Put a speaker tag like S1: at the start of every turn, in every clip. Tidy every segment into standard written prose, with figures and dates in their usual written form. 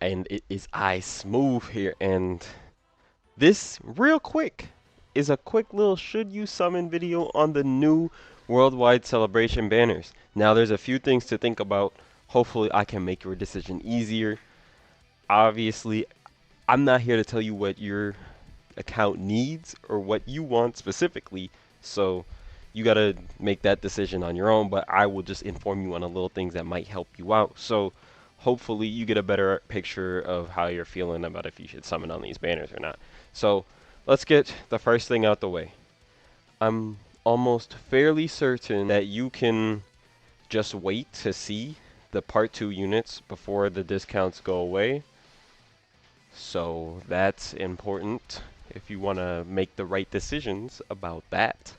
S1: and it is I Smooth here, and this real quick is a quick little should you summon video on the new worldwide celebration banners. Now there's a few things to think about. Hopefully I can make your decision easier. Obviously, I'm not here to tell you what your account needs or what you want specifically, so you gotta make that decision on your own, but I will just inform you on the little things that might help you out. So hopefully you get a better picture of how you're feeling about if you should summon on these banners or not. So let's get the first thing out the way. I'm almost fairly certain that you can just wait to see the part 2 units before the discounts go away. So that's important if you want to make the right decisions about that.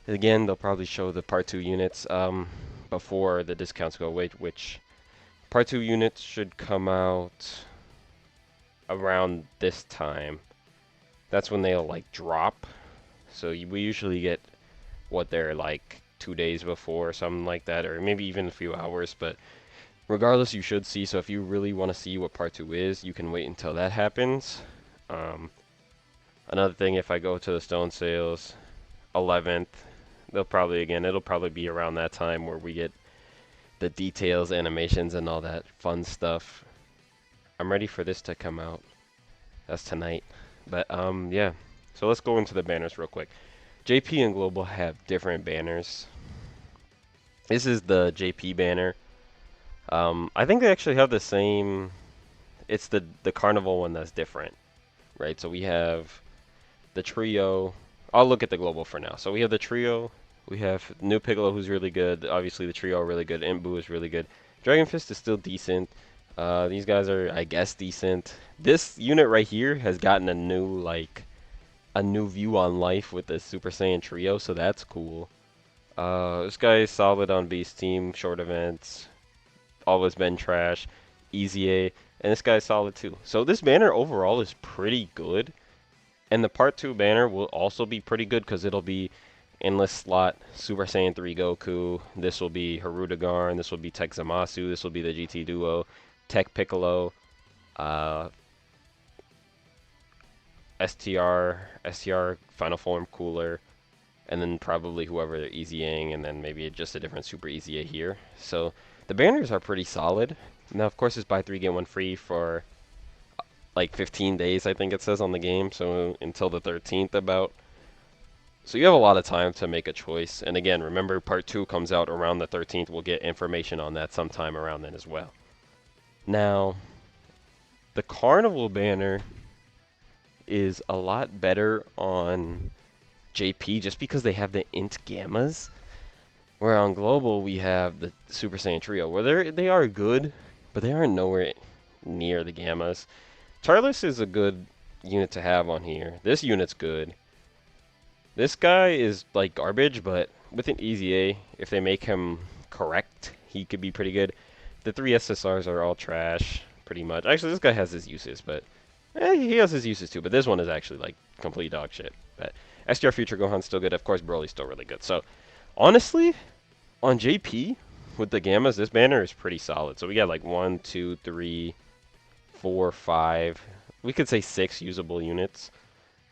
S1: Again, they'll probably show the part 2 units before the discounts go away, which part 2 units should come out around this time. That's when they'll like drop. So we usually get what they're like 2 days before or something like that, or maybe even a few hours, but regardless, you should see. So if you really want to see what part 2 is, you can wait until that happens. Another thing, if I go to the stone sales, 11th, it'll probably be around that time where we get the details, animations, and all that fun stuff. I'm ready for this to come out. That's tonight. But yeah. So let's go into the banners real quick. JP and Global have different banners. This is the JP banner. I think they actually have the same. It's the Carnival one that's different, right? So we have the trio. I'll look at the Global for now. So we have the trio. We have New Piccolo, who's really good. Obviously, the trio are really good. Imbu is really good. Dragon Fist is still decent. These guys are, I guess, decent. This unit right here has gotten a new view on life with the Super Saiyan trio, so that's cool. This guy is solid on Beast Team, short events, always been trash, easy A, and this guy's solid too. So this banner overall is pretty good, and the Part 2 banner will also be pretty good because it'll be Endless Slot, Super Saiyan 3 Goku, this will be Hirudegarn, this will be Tech Zamasu, this will be the GT Duo, Tech Piccolo, STR Final Form Cooler, and then probably whoever they're easying, and then maybe just a different Super Easy A here. So the banners are pretty solid. Now, of course, it's buy 3 get 1 free for like 15 days, I think it says on the game. So until the 13th about. So you have a lot of time to make a choice. And again, remember part 2 comes out around the 13th. We'll get information on that sometime around then as well. Now, the Carnival banner is a lot better on JP just because they have the int gammas. Where on Global we have the Super Saiyan Trio, where they are good, but they aren't nowhere near the gammas. Tarlis is a good unit to have on here. This unit's good. This guy is like garbage, but with an easy A, if they make him correct, he could be pretty good. The 3 SSRs are all trash, pretty much. Actually, this guy has his uses, but he has his uses too. But this one is actually like complete dog shit. But STR Future Gohan's still good. Of course, Broly's still really good. So honestly, on JP, with the gammas, this banner is pretty solid. So we got like 1, 2, 3, 4, 5. We could say 6 usable units.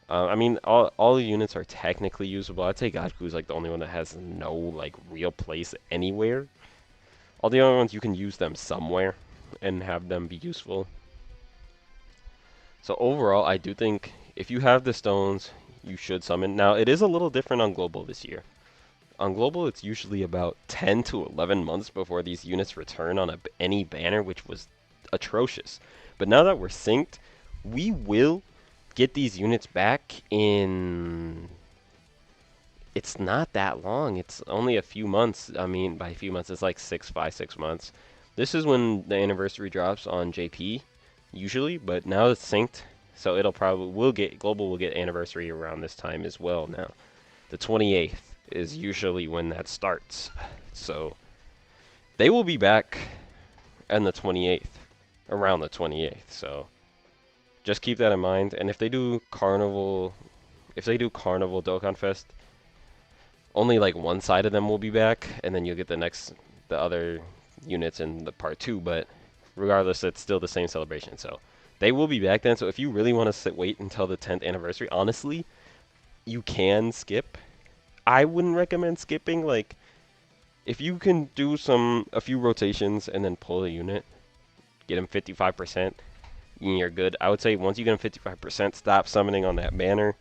S1: I mean, all the units are technically usable. I'd say Godku's like the only one that has no like real place anywhere. All the other ones, you can use them somewhere and have them be useful. So overall, I do think if you have the stones, you should summon. Now, it is a little different on Global this year. On Global, it's usually about 10 to 11 months before these units return on any banner, which was atrocious. But now that we're synced, we will get these units back in... It's not that long. It's only a few months. I mean, by a few months, it's like 5, 6 months. This is when the anniversary drops on JP, usually, but now it's synced, so Global will get anniversary around this time as well now. The 28th is usually when that starts. So they will be back on the 28th, around the 28th. So just keep that in mind. And if they do Carnival Dokkan Fest, only like one side of them will be back, and then you'll get the other units in the part 2. But regardless, it's still the same celebration. So they will be back then. So if you really want to wait until the 10th anniversary, honestly, you can skip. I wouldn't recommend skipping. Like, if you can do a few rotations and then pull a unit, get him 55%, and you're good. I would say once you get him 55%, stop summoning on that banner.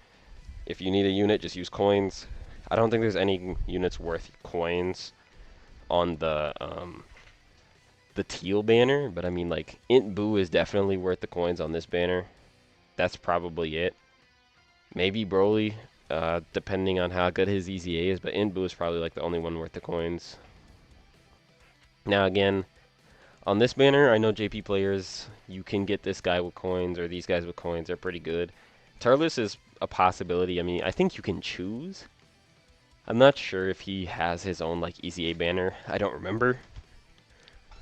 S1: If you need a unit, just use coins. I don't think there's any units worth coins on the teal banner, but I mean, like, Int Boo is definitely worth the coins on this banner. That's probably it. Maybe Broly, depending on how good his EZA is, but Int Boo is probably like the only one worth the coins. Now again, on this banner, I know JP players, you can get this guy with coins or these guys with coins. They're pretty good. Turles is a possibility. I mean, I think you can choose. I'm not sure if he has his own like EZA banner. I don't remember.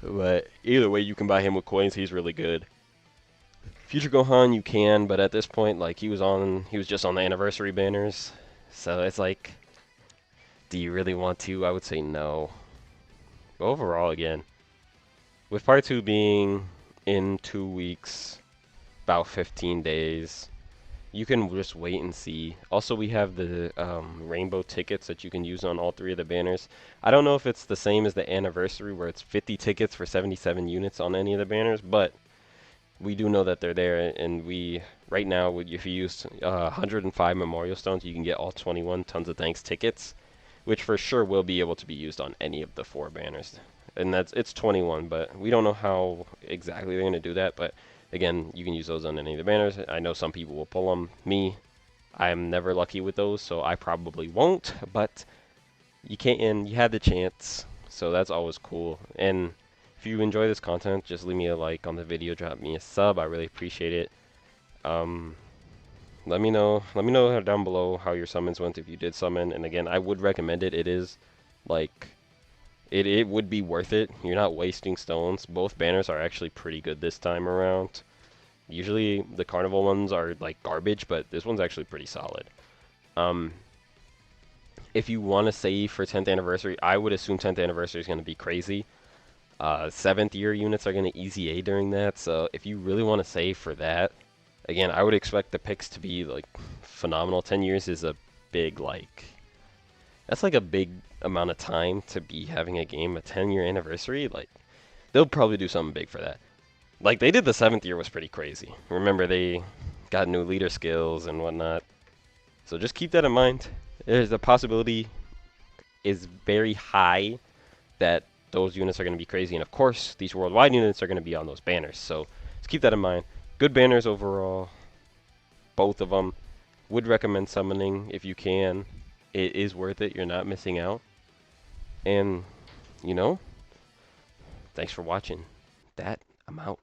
S1: But either way, you can buy him with coins. He's really good. Future Gohan, you can, but at this point, like, he was just on the anniversary banners. So it's like, do you really want to? I would say no. But overall, again, with part 2 being in 2 weeks, about 15 days, you can just wait and see. Also, we have the rainbow tickets that you can use on all 3 of the banners. I don't know if it's the same as the anniversary where it's 50 tickets for 77 units on any of the banners, but we do know that they're there, and right now, if you use 105 Memorial Stones, you can get all 21 Tons of Thanks tickets, which for sure will be able to be used on any of the 4 banners. And it's 21, but we don't know how exactly they're going to do that, but again, you can use those on any of the banners. I know some people will pull them. Me, I'm never lucky with those, so I probably won't, but you can't, you had the chance, so that's always cool. And if you enjoy this content, just leave me a like on the video, drop me a sub. I really appreciate it. Let me know down below how your summons went if you did summon. And again, I would recommend it. It is like it would be worth it. You're not wasting stones. Both banners are actually pretty good this time around. Usually the carnival ones are like garbage, but this one's actually pretty solid. If you want to save for 10th anniversary, I would assume 10th anniversary is going to be crazy. 7th year units are going to EZA during that, so if you really want to save for that, again, I would expect the picks to be like phenomenal. 10 years is a big, like, that's like a big amount of time to be having a game, a 10-year anniversary. Like, they'll probably do something big for that. Like, they did the 7th year was pretty crazy. Remember, they got new leader skills and whatnot. So just keep that in mind. There's the possibility is very high that those units are going to be crazy. And of course, these worldwide units are going to be on those banners. So just keep that in mind. Good banners overall. Both of them. Would recommend summoning if you can. It is worth it. You're not missing out. And, you know, thanks for watching. I'm out.